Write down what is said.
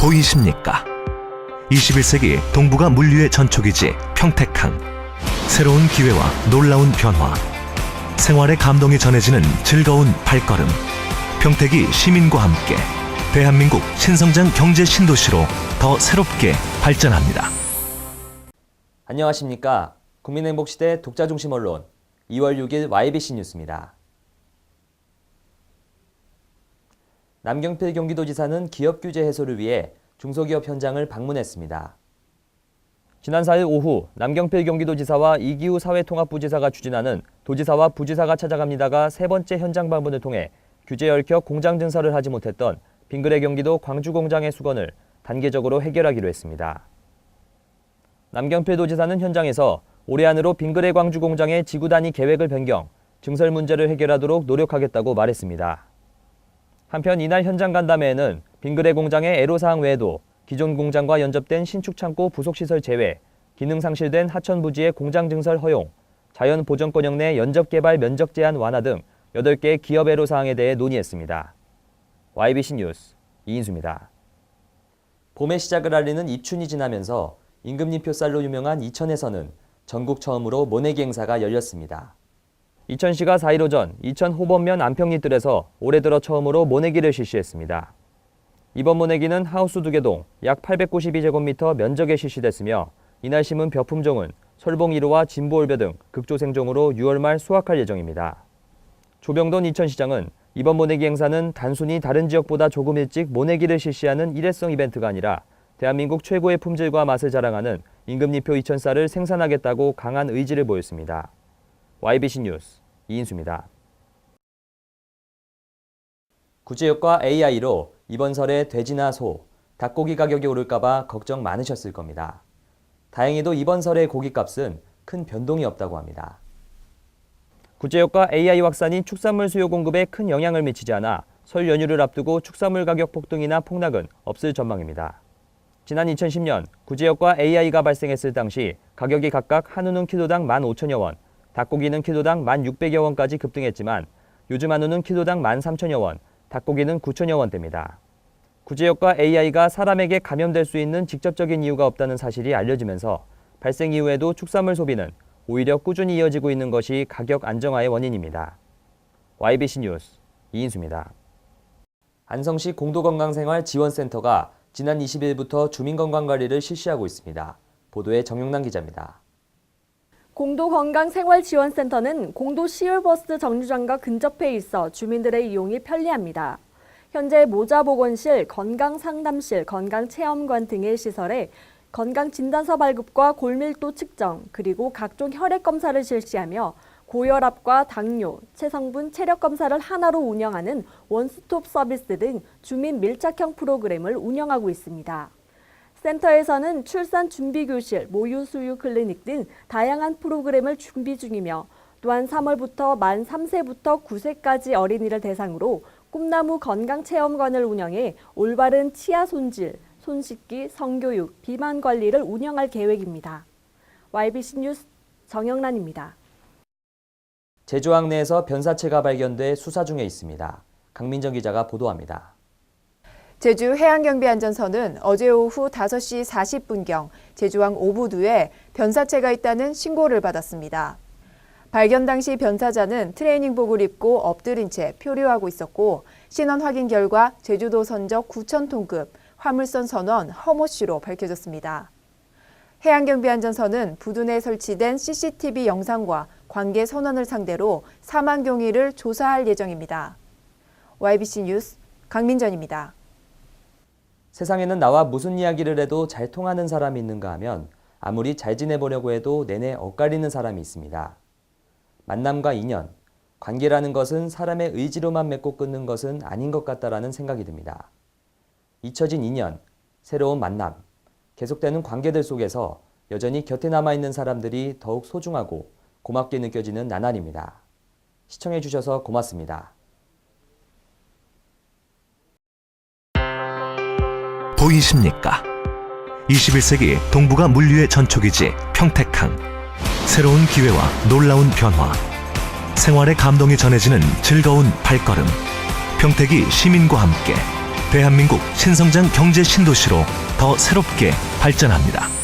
보이십니까? 21세기 동북아 물류의 전초기지 평택항. 새로운 기회와 놀라운 변화. 생활의 감동이 전해지는 즐거운 발걸음. 평택이 시민과 함께 대한민국 신성장 경제 신도시로 더 새롭게 발전합니다. 안녕하십니까? 국민행복시대 독자중심 언론 2월 6일 YBC 뉴스입니다. 남경필 경기도지사는 기업 규제 해소를 위해 중소기업 현장을 방문했습니다. 지난 4일 오후 남경필 경기도지사와 이기우 사회통합부지사가 추진하는 도지사와 부지사가 찾아갑니다가 세 번째 현장 방문을 통해 규제에 얽혀 공장 증설을 하지 못했던 빙그레 경기도 광주공장의 수건을 단계적으로 해결하기로 했습니다. 남경필 도지사는 현장에서 올해 안으로 빙그레 광주공장의 지구 단위 계획을 변경, 증설 문제를 해결하도록 노력하겠다고 말했습니다. 한편 이날 현장 간담회에는 빙그레 공장의 애로사항 외에도 기존 공장과 연접된 신축 창고 부속시설 제외, 기능 상실된 하천 부지의 공장 증설 허용, 자연 보전권역 내 연접 개발 면적 제한 완화 등 8개의 기업 애로사항에 대해 논의했습니다. YBC 뉴스 이인수입니다. 봄의 시작을 알리는 입춘이 지나면서 임금님표쌀로 유명한 이천에서는 전국 처음으로 모내기 행사가 열렸습니다. 이천시가 4일 오전 이천 호범면 안평리뜰에서 올해 들어 처음으로 모내기를 실시했습니다. 이번 모내기는 하우스 2개 약 892제곱미터 면적에 실시됐으며 이날 심은 벼품종은 설봉 1호와 진보올벼 등 극조생종으로 6월 말 수확할 예정입니다. 조병돈 이천시장은 이번 모내기 행사는 단순히 다른 지역보다 조금 일찍 모내기를 실시하는 일회성 이벤트가 아니라 대한민국 최고의 품질과 맛을 자랑하는 임금님표 이천쌀을 생산하겠다고 강한 의지를 보였습니다. YBC 뉴스 이인수입니다. 구제효과 AI로 이번 설에 돼지나 소, 닭고기 가격이 오를까봐 걱정 많으셨을 겁니다. 다행히도 이번 설의 고기값은 큰 변동이 없다고 합니다. 구제효과 AI 확산이 축산물 수요 공급에 큰 영향을 미치지 않아 설 연휴를 앞두고 축산물 가격 폭등이나 폭락은 없을 전망입니다. 지난 2010년 구제효과 AI가 발생했을 당시 가격이 각각 한우는 키로당 15,000여 원, 닭고기는 키로당 1,600여 원까지 급등했지만 요즘 한우는 키로당 13,000여 원, 닭고기는 9,000여 원대입니다. 구제효과 AI가 사람에게 감염될 수 있는 직접적인 이유가 없다는 사실이 알려지면서 발생 이후에도 축산물 소비는 오히려 꾸준히 이어지고 있는 것이 가격 안정화의 원인입니다. YBC 뉴스 이인수입니다. 안성시 공도건강생활지원센터가 지난 20일부터 주민건강관리를 실시하고 있습니다. 보도에 정용남 기자입니다. 공도건강생활지원센터는 공도 시울버스 정류장과 근접해 있어 주민들의 이용이 편리합니다. 현재 모자보건실, 건강상담실, 건강체험관 등의 시설에 건강진단서 발급과 골밀도 측정, 그리고 각종 혈액검사를 실시하며 고혈압과 당뇨, 체성분 체력검사를 하나로 운영하는 원스톱 서비스 등 주민 밀착형 프로그램을 운영하고 있습니다. 센터에서는 출산 준비교실, 모유수유 클리닉 등 다양한 프로그램을 준비 중이며 또한 3월부터 만 3세부터 9세까지 어린이를 대상으로 꿈나무 건강체험관을 운영해 올바른 치아 손질, 손 씻기, 성교육, 비만 관리를 운영할 계획입니다. YBC 뉴스 정영란입니다. 제주항 내에서 변사체가 발견돼 수사 중에 있습니다. 강민정 기자가 보도합니다. 제주 해양경비안전서는 어제 오후 5시 40분경 제주항 오부두에 변사체가 있다는 신고를 받았습니다. 발견 당시 변사자는 트레이닝복을 입고 엎드린 채 표류하고 있었고 신원 확인 결과 제주도 선적 9,000톤급 화물선 선원 허모씨로 밝혀졌습니다. 해양경비안전서는 부두 내에 설치된 CCTV 영상과 관계 선원을 상대로 사망 경위를 조사할 예정입니다. YBC 뉴스 강민전입니다. 세상에는 나와 무슨 이야기를 해도 잘 통하는 사람이 있는가 하면 아무리 잘 지내보려고 해도 내내 엇갈리는 사람이 있습니다. 만남과 인연, 관계라는 것은 사람의 의지로만 맺고 끊는 것은 아닌 것 같다라는 생각이 듭니다. 잊혀진 인연, 새로운 만남, 계속되는 관계들 속에서 여전히 곁에 남아있는 사람들이 더욱 소중하고 고맙게 느껴지는 나날입니다. 시청해주셔서 고맙습니다. 보이십니까? 21세기 동북아 물류의 전초기지 평택항. 새로운 기회와 놀라운 변화. 생활의 감동이 전해지는 즐거운 발걸음. 평택이 시민과 함께 대한민국 신성장 경제 신도시로 더 새롭게 발전합니다.